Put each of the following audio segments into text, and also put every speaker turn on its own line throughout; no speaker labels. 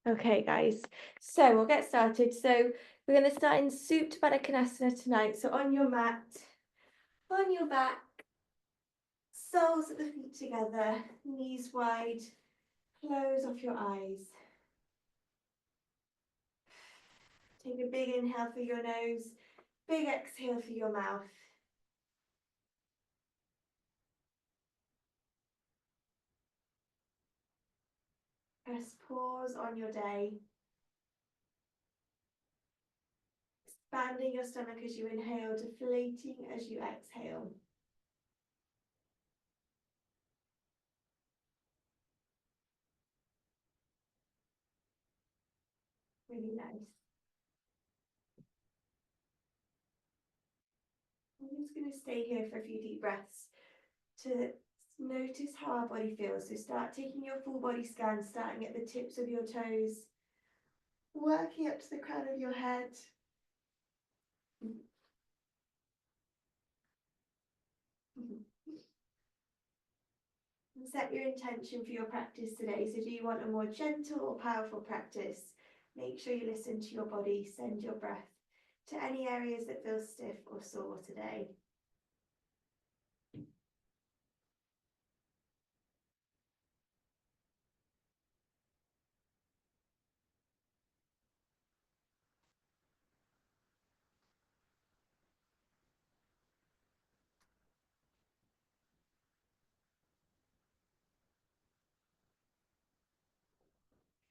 Okay, guys, so we'll get started. So we're going to start in Supta Baddha Konasana tonight. So on your mat, on your back, soles of the feet together, knees wide, close off your eyes. Take a big inhale through your nose, big exhale through your mouth. Press pause on your day. Expanding your stomach as you inhale, deflating as you exhale. Really nice. I'm just going to stay here for a few deep breaths to notice how our body feels. So start taking your full body scan, starting at the tips of your toes, working up to the crown of your head. And set your intention for your practice today. So do you want a more gentle or powerful practice? Make sure you listen to your body, send your breath to any areas that feel stiff or sore today.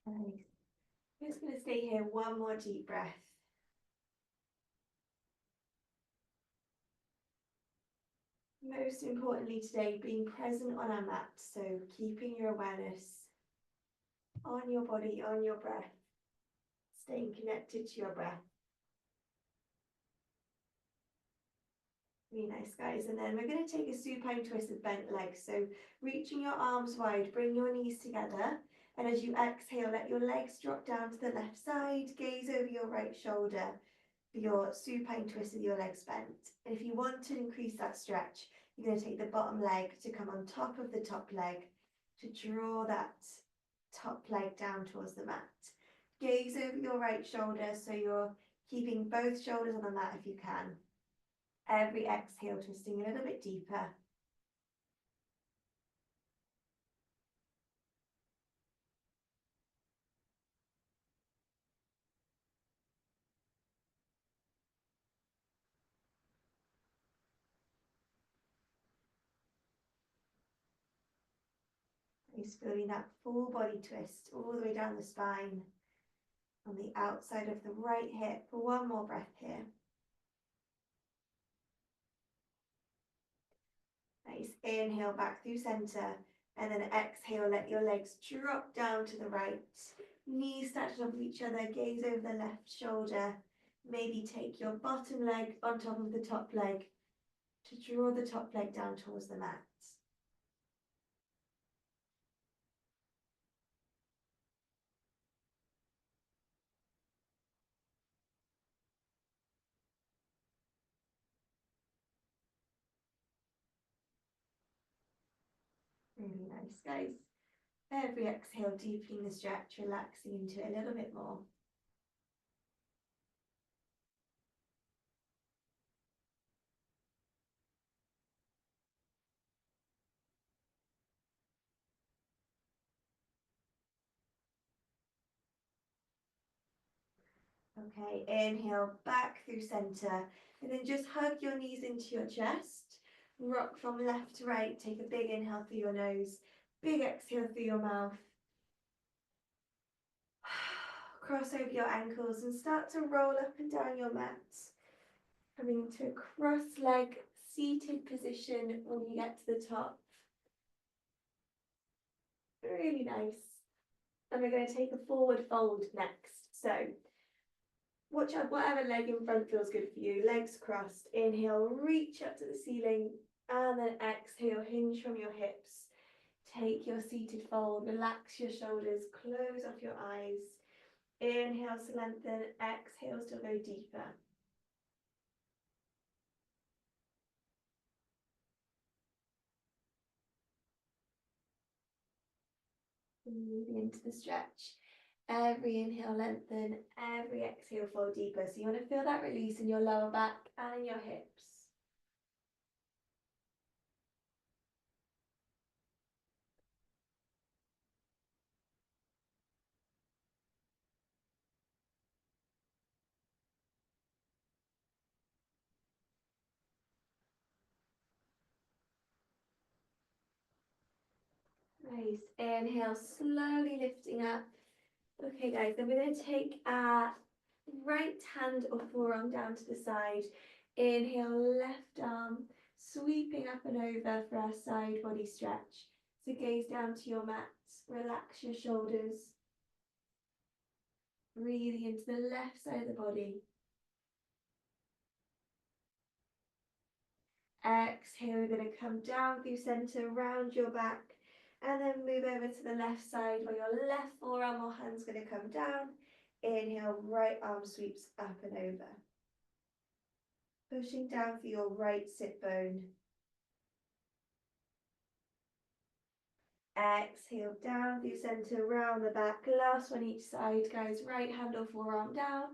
Nice. I'm just going to stay here one more deep breath. Most importantly today, being present on our mat, so keeping your awareness on your body, on your breath, staying connected to your breath. Really nice, guys. And then we're going to take a supine twist with bent legs. So reaching your arms wide, bring your knees together. And as you exhale, let your legs drop down to the left side, gaze over your right shoulder for your supine twist with your legs bent. And if you want to increase that stretch, you're going to take the bottom leg to come on top of the top leg to draw that top leg down towards the mat. Gaze over your right shoulder so you're keeping both shoulders on the mat if you can. Every exhale, twisting a little bit deeper. Just feeling that full body twist all the way down the spine on the outside of the right hip. For one more breath here. Nice. Inhale back through center, and then exhale, let your legs drop down to the right. Knees stacked on top of each other, gaze over the left shoulder. Maybe take your bottom leg on top of the top leg to draw the top leg down towards the mat. Really nice, guys. Every exhale, deepening the stretch, relaxing into it a little bit more. Okay, inhale back through center, and then just hug your knees into your chest. Rock from left to right. Take a big inhale through your nose, big exhale through your mouth. Cross over your ankles and start to roll up and down your mat. Coming to a cross-leg seated position when you get to the top. Really nice. And we're going to take a forward fold next. So watch out, whatever leg in front feels good for you. Legs crossed. Inhale, reach up to the ceiling. And then exhale, hinge from your hips. Take your seated fold. Relax your shoulders. Close off your eyes. Inhale to lengthen. Exhale to go deeper. Moving into the stretch. Every inhale, lengthen. Every exhale, fold deeper. So you want to feel that release in your lower back and in your hips. Nice. Inhale, slowly lifting up. Okay, guys, then we're going to take our right hand or forearm down to the side. Inhale, left arm, sweeping up and over for our side body stretch. So gaze down to your mat, relax your shoulders. Breathing into the left side of the body. Exhale, we're going to come down through center, round your back, and then move over to the left side where your left forearm or hand's going to come down. Inhale, right arm sweeps up and over. Pushing down for your right sit bone. Exhale, down through center, round the back. Last one each side, guys. Right hand or forearm down.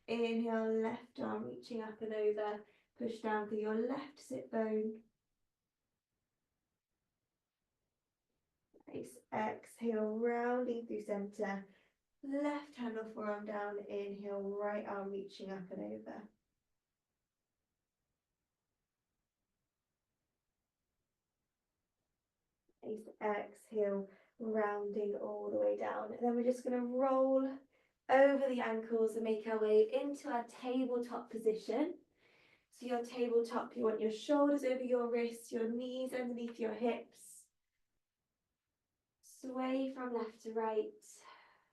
Inhale, left arm reaching up and over. Push down through your left sit bone. Nice. Exhale, rounding through center. Left hand or forearm down. Inhale, right arm reaching up and over. Nice. Exhale, rounding all the way down. And then we're just going to roll over the ankles and make our way into our tabletop position. So your tabletop, you want your shoulders over your wrists, your knees underneath your hips. Sway from left to right.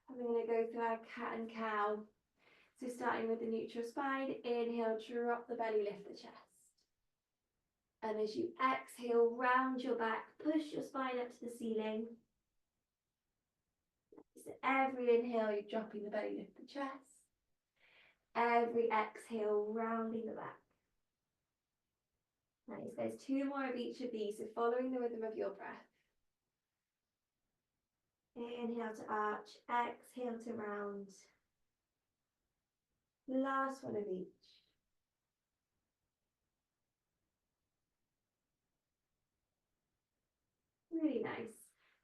And we're going to go through our cat and cow. So starting with the neutral spine, inhale, drop the belly, lift the chest. And as you exhale, round your back, push your spine up to the ceiling. So every inhale, you're dropping the belly, lift the chest. Every exhale, rounding the back. Nice, there's two more of each of these, so following the rhythm of your breath. Inhale to arch, exhale to round. Last one of each. Really nice.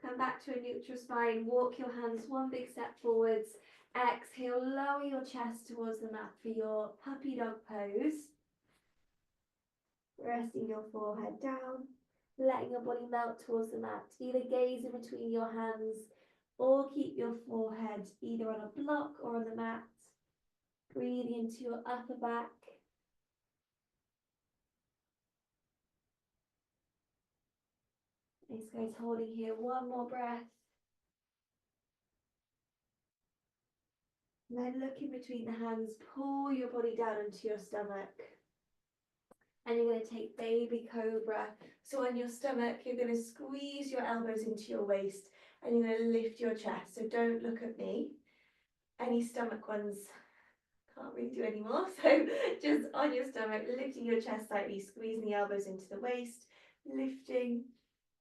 Come back to a neutral spine, walk your hands one big step forwards. Exhale, lower your chest towards the mat for your puppy dog pose. Resting your forehead down, letting your body melt towards the mat. Either gaze in between your hands or keep your forehead either on a block or on the mat. Breathing into your upper back. Nice, guys, holding here. One more breath. And then look in between the hands, pull your body down into your stomach. And you're going to take baby cobra. So on your stomach, you're going to squeeze your elbows into your waist and you're going to lift your chest. So don't look at me. Any stomach ones, can't really do anymore. So just on your stomach, lifting your chest slightly, squeezing the elbows into the waist, lifting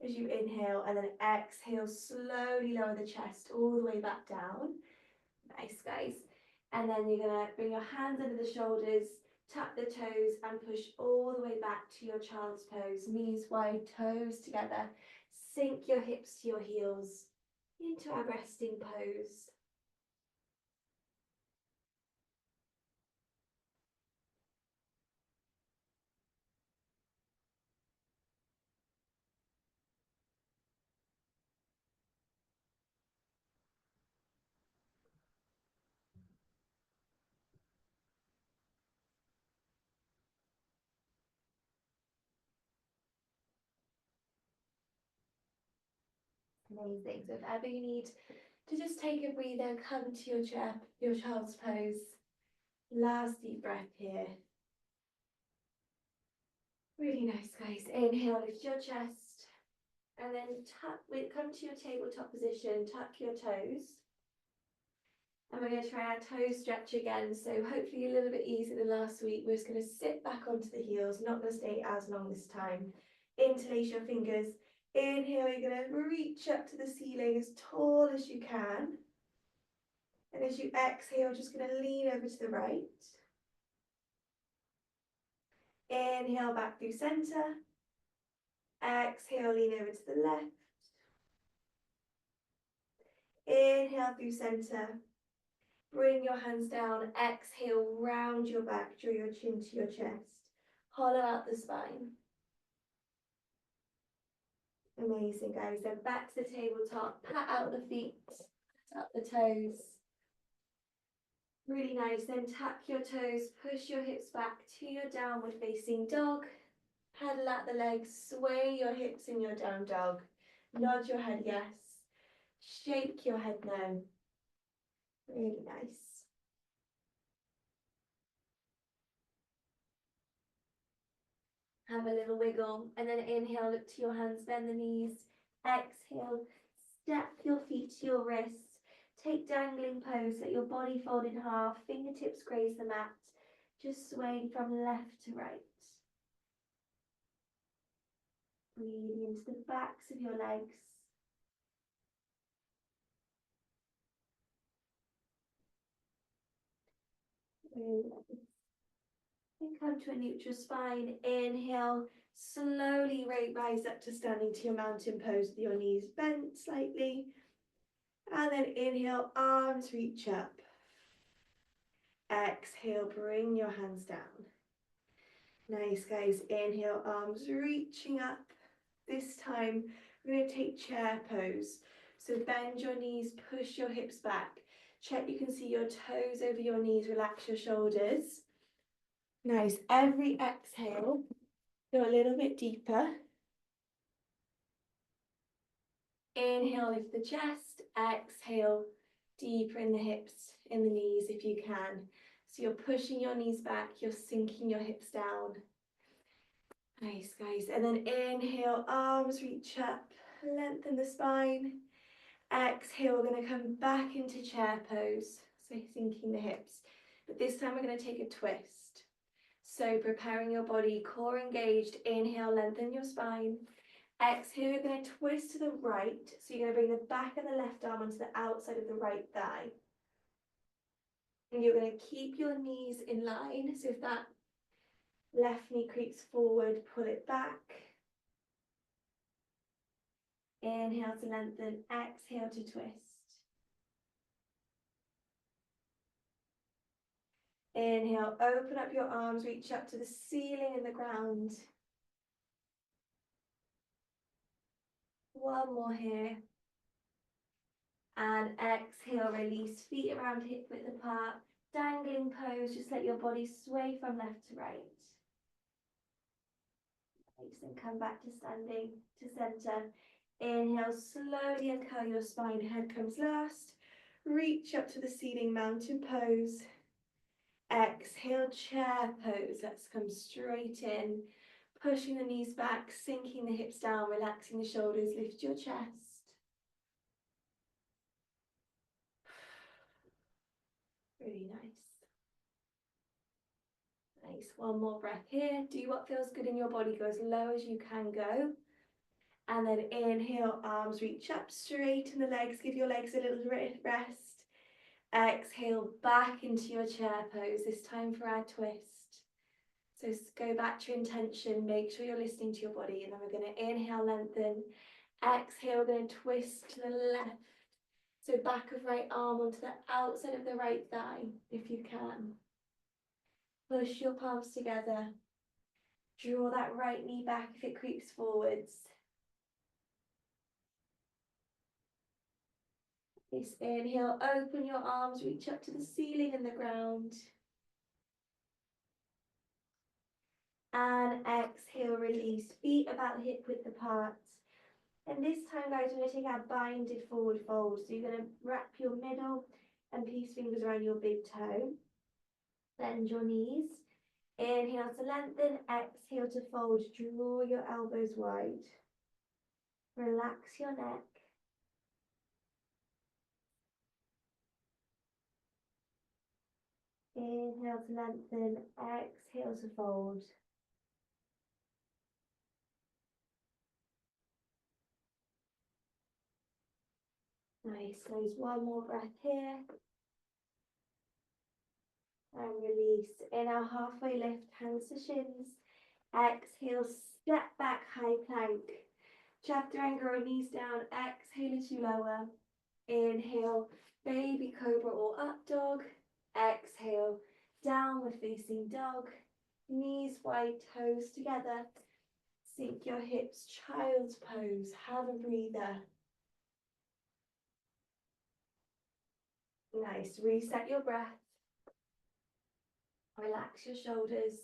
as you inhale, and then exhale, slowly lower the chest all the way back down. Nice, guys. And then you're going to bring your hands under the shoulders, tuck the toes and push all the way back to your child's pose. Knees wide, toes together. Sink your hips to your heels into our resting pose. Amazing. So if ever you need to just take a breather, come to your chair, your child's pose. Last deep breath here. Really nice, guys. Inhale, lift your chest. And then come to your tabletop position, tuck your toes. And we're going to try our toe stretch again. So hopefully a little bit easier than last week. We're just going to sit back onto the heels, not going to stay as long this time. Interlace your fingers. Inhale, you're going to reach up to the ceiling as tall as you can. And as you exhale, just going to lean over to the right. Inhale back through center. Exhale, lean over to the left. Inhale through center. Bring your hands down. Exhale, round your back, draw your chin to your chest. Hollow out the spine. Amazing, guys. Then back to the tabletop. Pat out the feet. Pat out the toes. Really nice. Then tap your toes. Push your hips back to your downward facing dog. Pedal out the legs. Sway your hips in your down dog. Nod your head yes. Shake your head no. Really nice. Have a little wiggle, and then inhale, look to your hands, bend the knees. Exhale, step your feet to your wrists. Take dangling pose, let your body fold in half, fingertips graze the mat, just swaying from left to right. Breathing into the backs of your legs. And come to a neutral spine. Inhale, slowly rise up to standing to your mountain pose with your knees bent slightly. And then inhale, arms reach up. Exhale, bring your hands down. Nice, guys. Inhale, arms reaching up. This time, we're going to take chair pose. So bend your knees, push your hips back. Check you can see your toes over your knees, relax your shoulders. Nice. Every exhale, go a little bit deeper. Inhale, lift the chest. Exhale, deeper in the hips, in the knees if you can. So you're pushing your knees back, you're sinking your hips down. Nice, guys. And then inhale, arms reach up, lengthen the spine. Exhale, we're going to come back into chair pose, so sinking the hips. But this time we're going to take a twist. So preparing your body, core engaged. Inhale, lengthen your spine. Exhale, you're going to twist to the right. So you're going to bring the back of the left arm onto the outside of the right thigh. And you're going to keep your knees in line. So if that left knee creeps forward, pull it back. Inhale to lengthen, exhale to twist. Inhale, open up your arms, reach up to the ceiling and the ground. One more here. And exhale, release, feet around hip width apart. Dangling pose, just let your body sway from left to right. Nice, and come back to standing, to center. Inhale, slowly uncurl your spine, head comes last. Reach up to the ceiling, mountain pose. Exhale, chair pose. Let's come straight in. Pushing the knees back, sinking the hips down, relaxing the shoulders, lift your chest. Really nice. Nice. One more breath here. Do what feels good in your body. Go as low as you can go. And then inhale, arms reach up, straighten the legs. Give your legs a little rest. Exhale, back into your chair pose. This time for our twist. So go back to your intention. Make sure you're listening to your body. And then we're going to inhale, lengthen. Exhale, we're going to twist to the left. So back of right arm onto the outside of the right thigh, if you can. Push your palms together. Draw that right knee back if it creeps forwards. This inhale, open your arms, reach up to the ceiling and the ground. And exhale, release, feet about hip width apart. And this time, guys, we're going to take our binded forward fold. So you're going to wrap your middle and peace fingers around your big toe. Bend your knees. Inhale to lengthen, exhale to fold. Draw your elbows wide. Relax your neck. Inhale to lengthen, exhale to fold. Nice, guys. One more breath here. And release. Inhale, halfway lift, hands to shins. Exhale, step back, high plank. Chaturanga, knees down. Exhale as you lower. Inhale, baby cobra or up dog. Exhale, downward facing dog. Knees wide, toes together. Sink your hips, child's pose. Have a breather. Nice. Reset your breath. Relax your shoulders.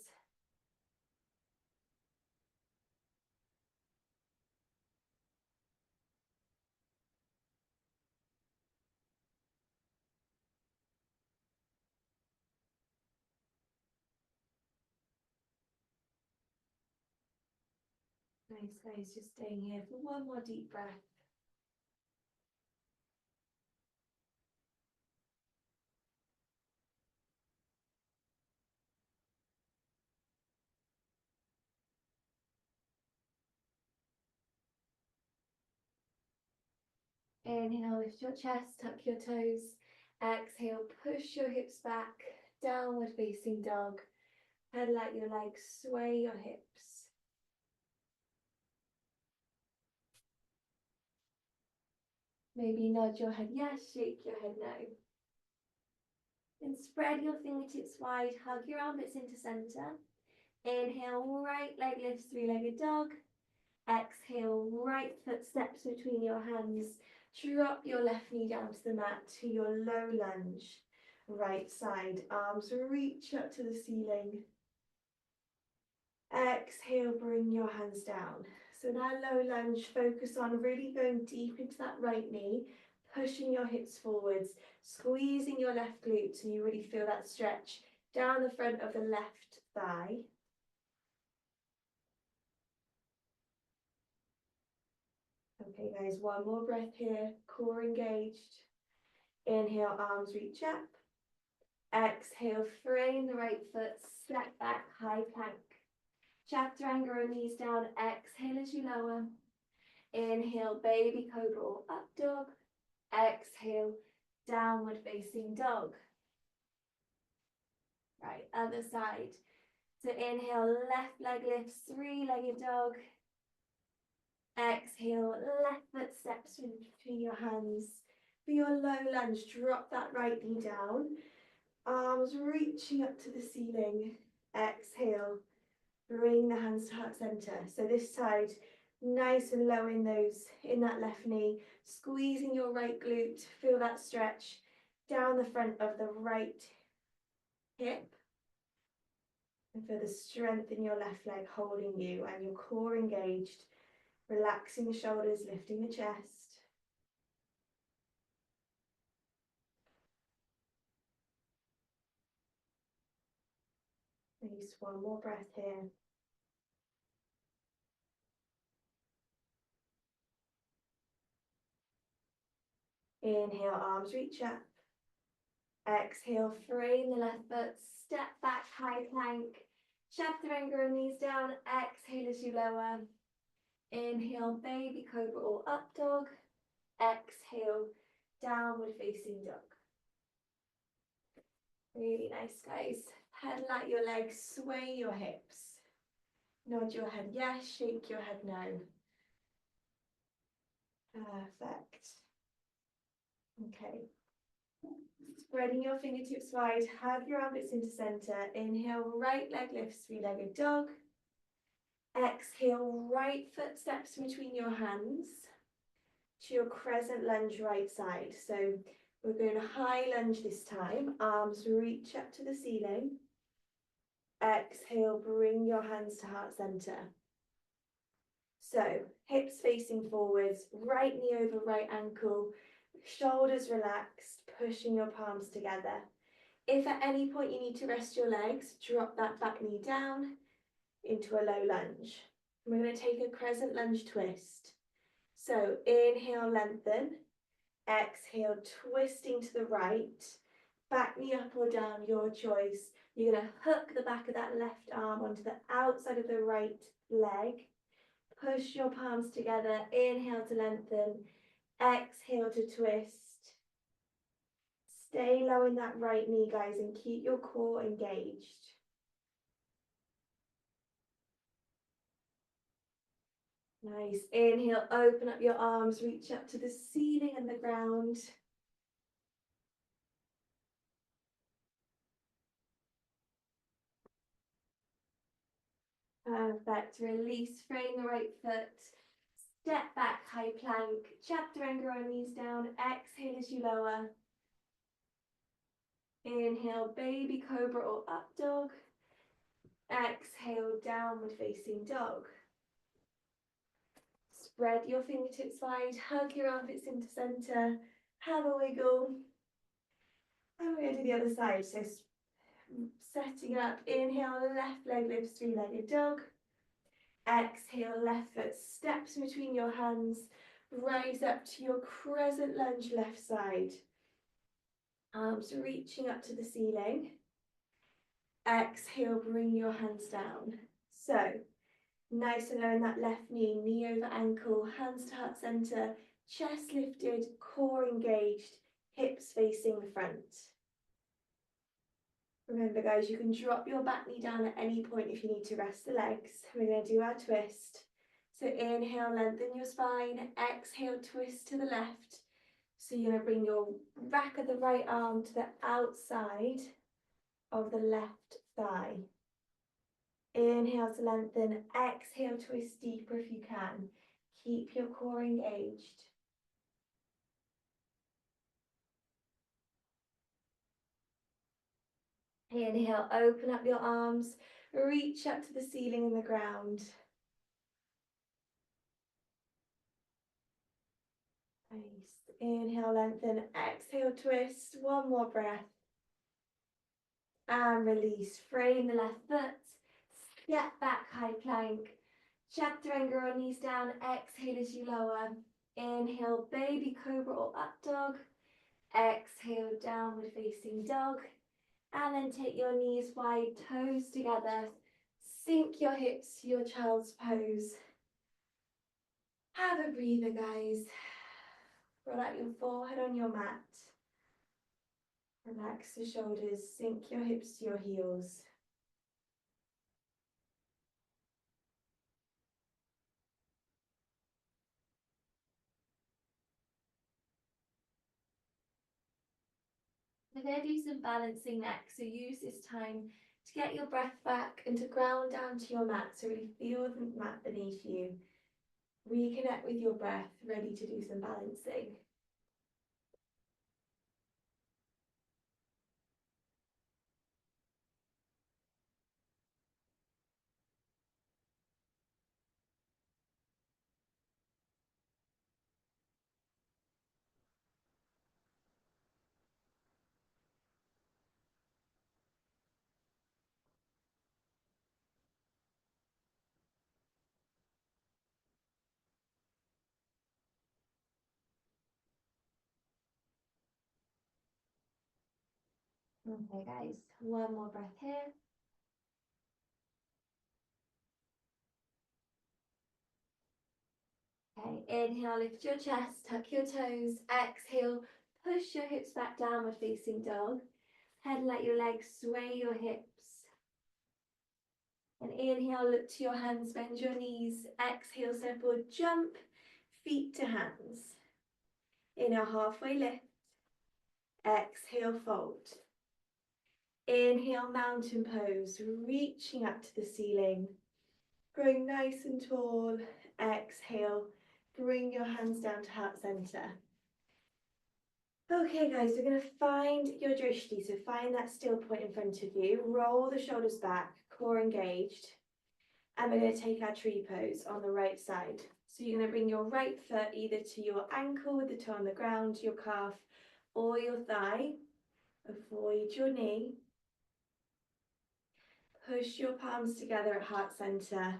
Nice, guys. Just staying here for one more deep breath. Inhale, lift your chest, tuck your toes. Exhale, push your hips back, downward facing dog. Pedal out your legs, sway your hips. Maybe nod your head yes, shake your head no. And spread your fingertips wide, hug your armpits into center. Inhale, right leg lifts, three-legged dog. Exhale, right foot steps between your hands. Drop your left knee down to the mat to your low lunge. Right side, arms reach up to the ceiling. Exhale, bring your hands down. So now low lunge, focus on really going deep into that right knee, pushing your hips forwards, squeezing your left glute so you really feel that stretch down the front of the left thigh. Okay guys, one more breath here, core engaged. Inhale, arms reach up. Exhale, frame the right foot, step back, high plank. Chaturanga, knees down, exhale as you lower. Inhale, baby cobra or up dog. Exhale, downward facing dog. Right, other side. So inhale, left leg lifts, three-legged dog. Exhale, left foot steps in between your hands. For your low lunge, drop that right knee down. Arms reaching up to the ceiling. Exhale, bring the hands to heart center. So this side, nice and low in that left knee. Squeezing your right glute, feel that stretch down the front of the right hip. And feel the strength in your left leg holding you and your core engaged. Relaxing the shoulders, lifting the chest. Just one more breath here. Inhale, arms reach up. Exhale, frame the left foot, step back, high plank. Chaturanga, knees down. Exhale as you lower. Inhale, baby cobra or up dog. Exhale, downward facing dog. Really nice, guys. Pedal out your legs, sway your hips. Nod your head yes, shake your head no. Perfect. Okay. Spreading your fingertips wide, hug your armpits into center. Inhale, right leg lifts, three-legged dog. Exhale, right foot steps between your hands to your crescent lunge right side. So we're going to high lunge this time. Arms reach up to the ceiling. Exhale, bring your hands to heart center. So hips facing forwards, right knee over right ankle, shoulders relaxed, pushing your palms together. If at any point you need to rest your legs, drop that back knee down into a low lunge. We're going to take a crescent lunge twist. So inhale, lengthen. Exhale, twisting to the right. Back knee up or down, your choice. You're going to hook the back of that left arm onto the outside of the right leg. Push your palms together. Inhale to lengthen. Exhale to twist. Stay low in that right knee, guys, and keep your core engaged. Nice. Inhale, open up your arms, reach up to the ceiling and the ground. Perfect. Release, frame the right foot. Step back, high plank. Chaturanga on knees down. Exhale as you lower. Inhale, baby cobra or up dog. Exhale, downward facing dog. Spread your fingertips wide, hug your armpits into center, have a wiggle. And we're going to do the other side. So setting it up, inhale, left leg lifts, three-legged dog. Exhale, left foot steps between your hands, rise up to your crescent lunge left side. Arms reaching up to the ceiling. Exhale, bring your hands down. So, nice and low in that left knee, knee over ankle, hands to heart center, chest lifted, core engaged, hips facing the front. Remember guys, you can drop your back knee down at any point if you need to rest the legs. We're going to do our twist. So inhale, lengthen your spine, exhale, twist to the left. So you're going to bring your back of the right arm to the outside of the left thigh. Inhale to lengthen, exhale, twist deeper if you can. Keep your core engaged. Inhale, open up your arms, reach up to the ceiling and the ground. Nice. Inhale, lengthen, exhale, twist. One more breath. And release. Frame the left foot. Step back, high plank. Chaturanga on knees down. Exhale as you lower. Inhale, baby cobra or up dog. Exhale, downward facing dog. And then take your knees wide, toes together. Sink your hips to your child's pose. Have a breather, guys. Roll out your forehead on your mat. Relax the shoulders, sink your hips to your heels. We're going to do some balancing next, so use this time to get your breath back and to ground down to your mat, so really feel the mat beneath you. Reconnect with your breath, ready to do some balancing. Okay guys, one more breath here. Okay, inhale, lift your chest, tuck your toes. Exhale, push your hips back, downward facing dog. Head, let your legs sway your hips. And inhale, look to your hands, bend your knees. Exhale, step forward, jump, feet to hands. Inhale, halfway lift. Exhale, fold. Inhale, mountain pose, reaching up to the ceiling. Growing nice and tall. Exhale, bring your hands down to heart center. Okay guys, we're going to find your drishti, so find that still point in front of you, roll the shoulders back, core engaged, and we're going to take our tree pose on the right side. So you're going to bring your right foot either to your ankle with the toe on the ground, your calf, or your thigh. Avoid your knee. Push your palms together at heart center.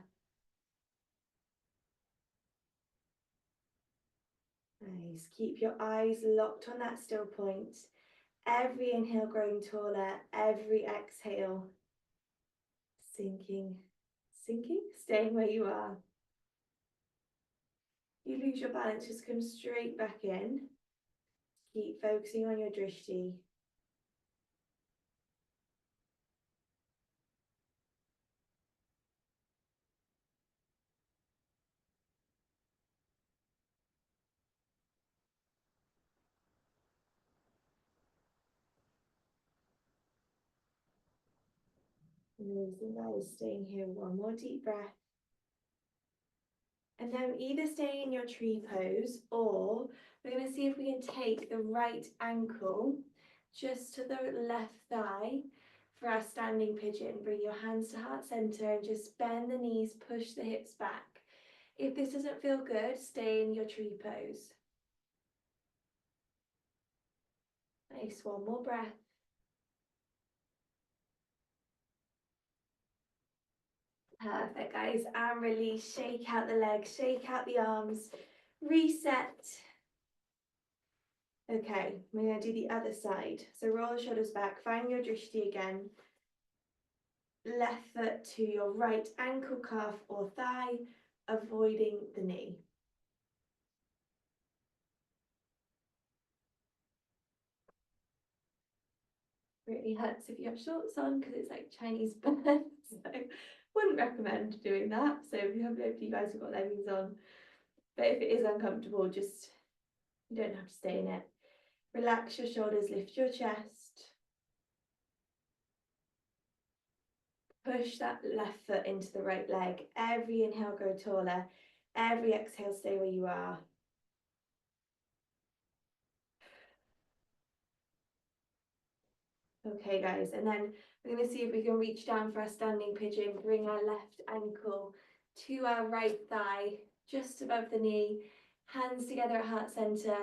Nice. Keep your eyes locked on that still point. Every inhale growing taller, every exhale sinking, sinking, staying where you are. You lose your balance, just come straight back in. Keep focusing on your drishti. Amazing, guys. Staying here. One more deep breath. And now either stay in your tree pose, or we're going to see if we can take the right ankle just to the left thigh for our standing pigeon. Bring your hands to heart center and just bend the knees, push the hips back. If this doesn't feel good, stay in your tree pose. Nice, one more breath. Perfect, guys. And release, shake out the legs, shake out the arms, reset. Okay, we're going to do the other side. So roll the shoulders back, find your drishti again. Left foot to your right ankle, calf or thigh, avoiding the knee. Really hurts if you have shorts on because it's like Chinese burn, so wouldn't recommend doing that. So if you have you guys have got leggings on, but if it is uncomfortable, just you don't have to stay in it. Relax your shoulders, lift your chest. Push that left foot into the right leg. Every inhale, go taller. Every exhale, stay where you are. Okay, guys, and then we're going to see if we can reach down for our standing pigeon. Bring our left ankle to our right thigh, just above the knee. Hands together at heart center.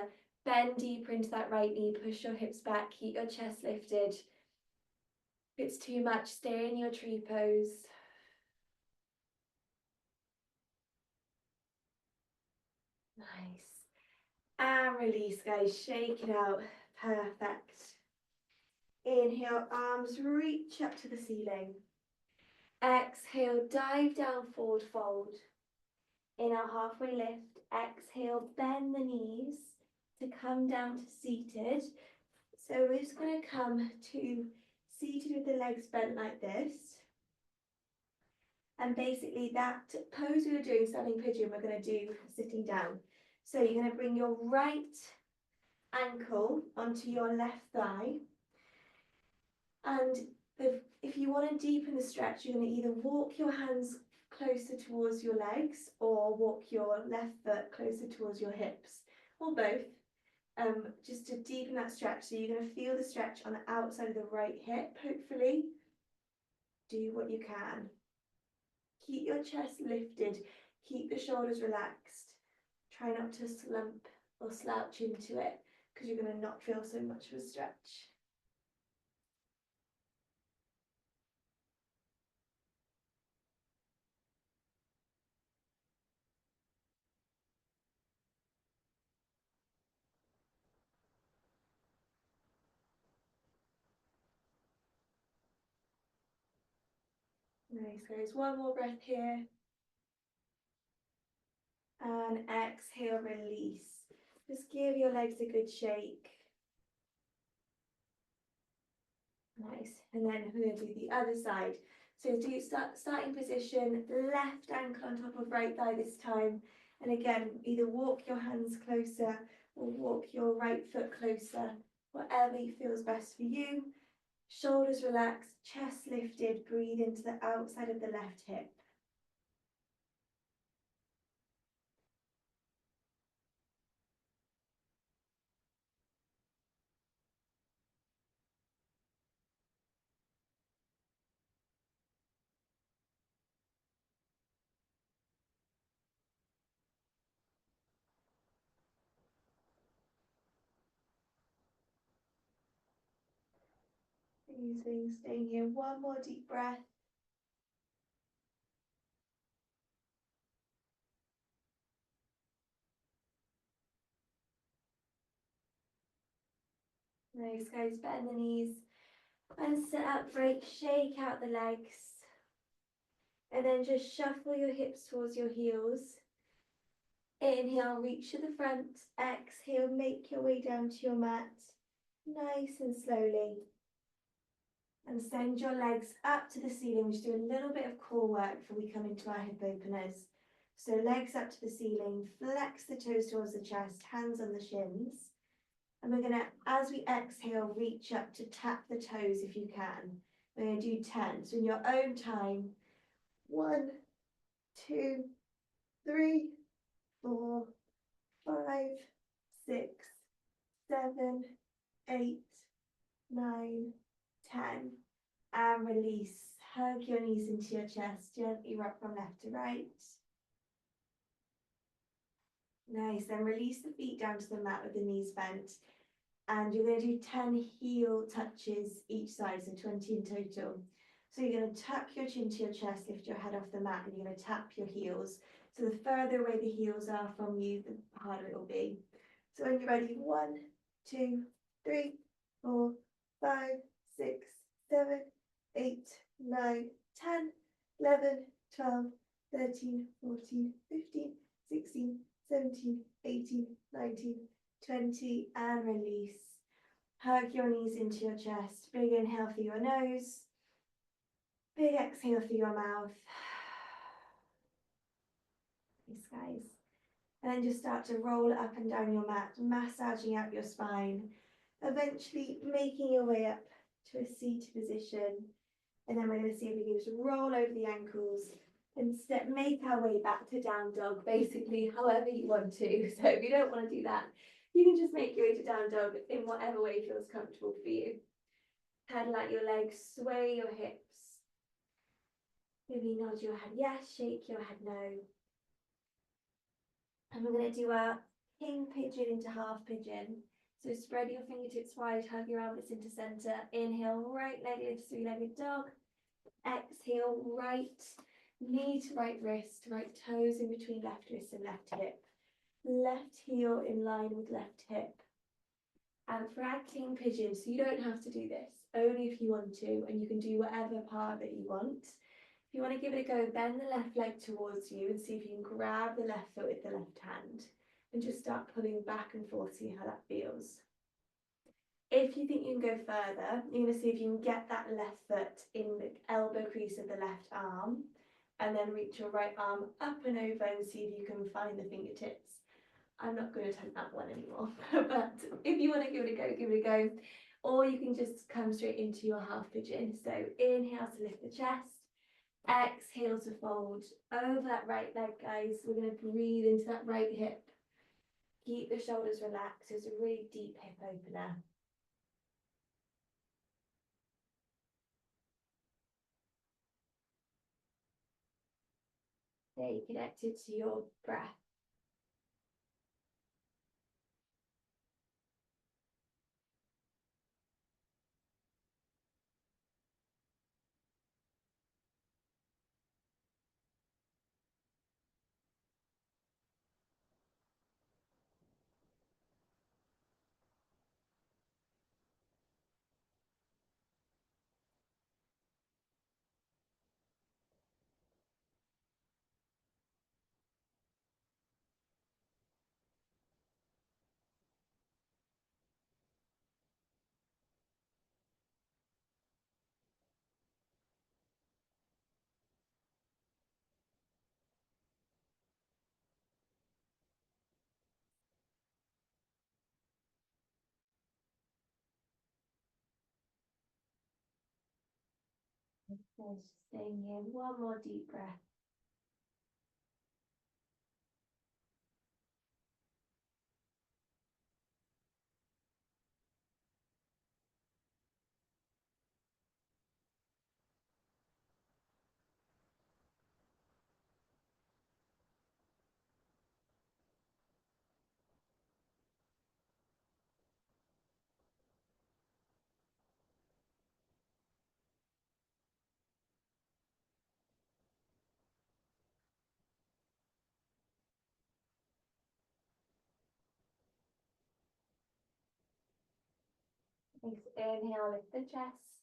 Bend deeper into that right knee. Push your hips back. Keep your chest lifted. If it's too much, stay in your tree pose. Nice. And release, guys. Shake it out. Perfect. Inhale, arms reach up to the ceiling. Exhale, dive down, forward fold. Inhale, halfway lift. Exhale, bend the knees to come down to seated. So we're just going to come to seated with the legs bent like this. And basically that pose we were doing, standing pigeon, we're going to do sitting down. So you're going to bring your right ankle onto your left thigh. And if you want to deepen the stretch, you're going to either walk your hands closer towards your legs or walk your left foot closer towards your hips, or both, just to deepen that stretch. So you're going to feel the stretch on the outside of the right hip, hopefully. Do what you can. Keep your chest lifted, keep the shoulders relaxed. Try not to slump or slouch into it because you're going to not feel so much of a stretch. Nice, guys. One more breath here. And exhale, release. Just give your legs a good shake. Nice. And then we're going to do the other side. So do starting position, left ankle on top of right thigh this time. And again, either walk your hands closer or walk your right foot closer, whatever feels best for you. Shoulders relaxed, chest lifted, breathe into the outside of the left hip. Amazing. Staying here. One more deep breath. Nice, guys. Bend the knees and sit up straight. Shake out the legs. And then just shuffle your hips towards your heels. Inhale, reach to the front. Exhale, make your way down to your mat. Nice and slowly. And send your legs up to the ceiling. Just do a little bit of core work before we come into our hip openers. So legs up to the ceiling, flex the toes towards the chest, hands on the shins. And we're going to, as we exhale, reach up to tap the toes if you can. We're going to do 10. So in your own time, 1, 2, 3, 4, 5, 6, 7, 8, 9, 10. And release. Hug your knees into your chest. Gently rock from left to right. Nice. Then release the feet down to the mat with the knees bent. And you're going to do 10 heel touches each side, so 20 in total. So you're going to tuck your chin to your chest, lift your head off the mat, and you're going to tap your heels. So the further away the heels are from you, the harder it will be. So when you're ready, 1, 2, 3, 4, 5, 6, 7, 8, 9, 10, 11, 12, 13, 14, 15, 16, 17, 18, 19, 20, and release. Hug your knees into your chest. Big inhale through your nose. Big exhale through your mouth. Nice, guys. And then just start to roll up and down your mat, massaging out your spine, eventually making your way up to a seated position. And then we're going to see if we can just roll over the ankles and make our way back to down dog, basically however you want to. So if you don't want to do that, you can just make your way to down dog in whatever way feels comfortable for you. Pedal out your legs, sway your hips. Maybe nod your head yes, shake your head no. And we're going to do a king pigeon into half pigeon. So spread your fingertips wide, hug your arms into center. Inhale, right leg lifts, three-legged dog. Exhale, right knee to right wrist, right toes in between left wrist and left hip. Left heel in line with left hip. And for our king pigeon, so you don't have to do this, only if you want to, and you can do whatever part that you want. If you want to give it a go, bend the left leg towards you and see if you can grab the left foot with the left hand and just start pulling back and forth, see how that feels. If you think you can go further, you're going to see if you can get that left foot in the elbow crease of the left arm and then reach your right arm up and over and see if you can find the fingertips. I'm not going to attempt that one anymore, but if you want to give it a go, give it a go. Or you can just come straight into your half pigeon. So inhale to lift the chest, exhale to fold over that right leg, guys. We're going to breathe into that right hip. Keep the shoulders relaxed. It's a really deep hip opener. Stay connected to your breath. Just staying here. One more deep breath. Inhale, lift the chest.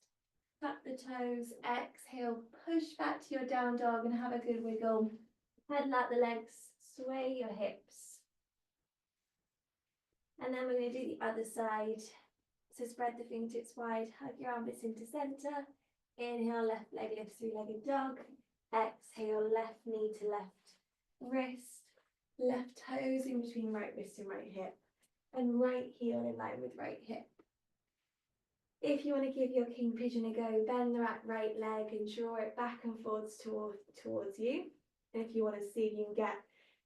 Tuck the toes. Exhale, push back to your down dog and have a good wiggle. Pedal out the legs. Sway your hips. And then we're going to do the other side. So spread the fingertips wide, hug your armpits into center. Inhale, left leg lifts, three-legged dog. Exhale, left knee to left wrist. Left toes in between right wrist and right hip. And right heel in line with right hip. If you want to give your king pigeon a go, bend the right leg and draw it back and forwards towards you. And if you want to see if you can get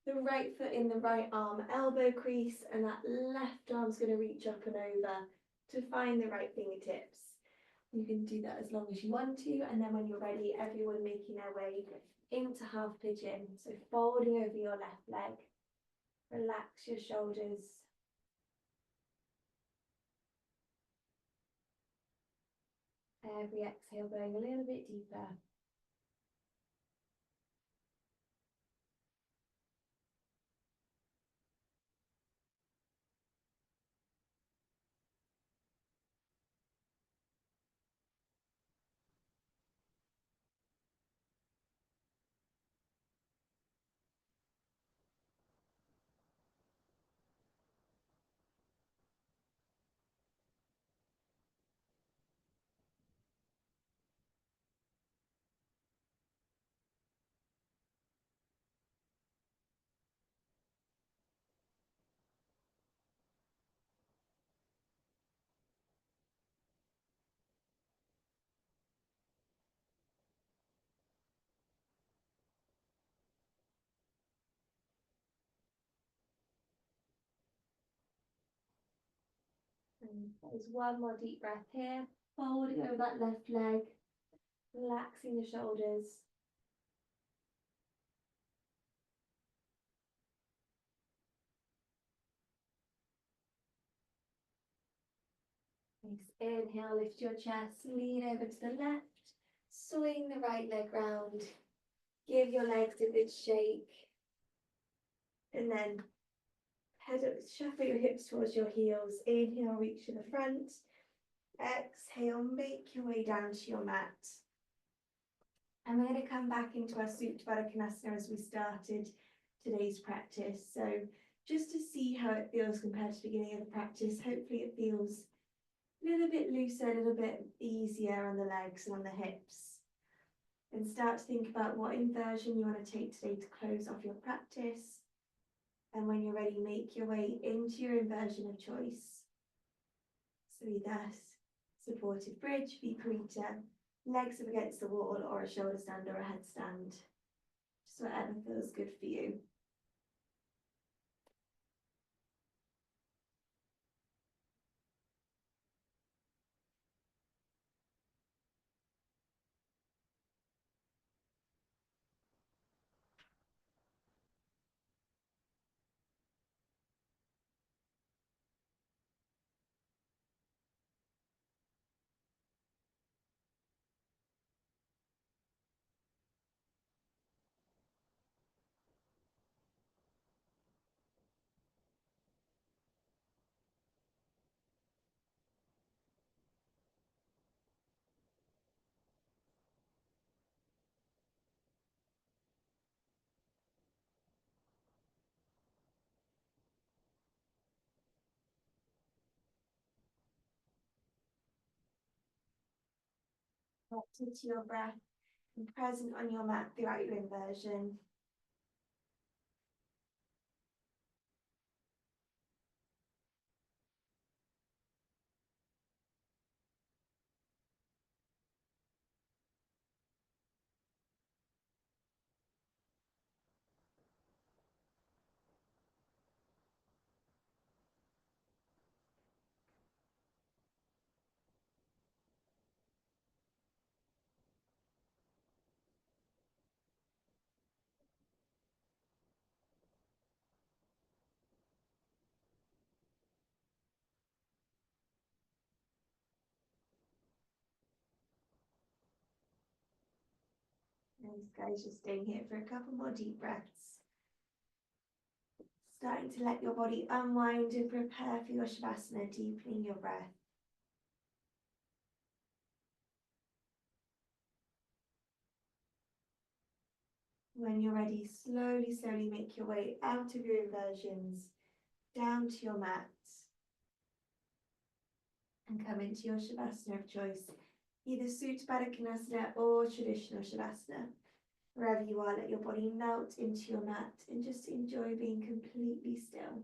the right foot in the right arm elbow crease, and that left arm's going to reach up and over to find the right fingertips. You can do that as long as you want to, and then when you're ready, everyone making their way into half pigeon. So folding over your left leg, relax your shoulders. Every exhale going a little bit deeper. And there's one more deep breath here. Folding over that left leg, relaxing the shoulders. Nice. Inhale, lift your chest, lean over to the left, swing the right leg round, give your legs a good shake, and then shuffle your hips towards your heels. Inhale, reach to the front. Exhale, make your way down to your mat. And we're going to come back into our Supta Baddha Konasana as we started today's practice. So just to see how it feels compared to the beginning of the practice, hopefully it feels a little bit looser, a little bit easier on the legs and on the hips. And start to think about what inversion you want to take today to close off your practice. And when you're ready, make your way into your inversion of choice. So either supported bridge, viparita, legs up against the wall, or a shoulder stand or a headstand. Just whatever feels good for you. Connected to your breath and present on your mat throughout your inversion. Nice, guys, just staying here for a couple more deep breaths. Starting to let your body unwind and prepare for your Shavasana, deepening your breath. When you're ready, slowly make your way out of your inversions, down to your mat, and come into your Shavasana of choice, either Supta Baddha Konasana or traditional Shavasana. Wherever you are, let your body melt into your mat and just enjoy being completely still.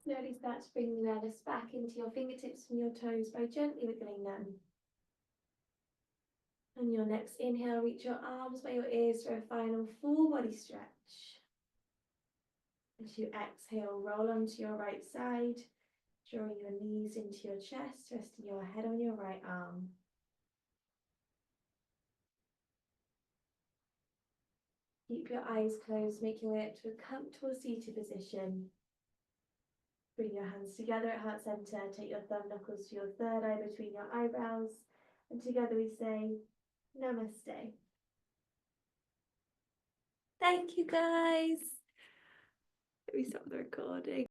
Slowly start to bring the awareness back into your fingertips from your toes by gently wiggling them. On your next inhale, reach your arms by your ears for a final full body stretch. As you exhale, roll onto your right side, drawing your knees into your chest, resting your head on your right arm. Keep your eyes closed, make your way up to a comfortable seated position. Bring your hands together at heart center, take your thumb knuckles to your third eye between your eyebrows, and together we say, Namaste. Thank you guys. Let me stop the recording.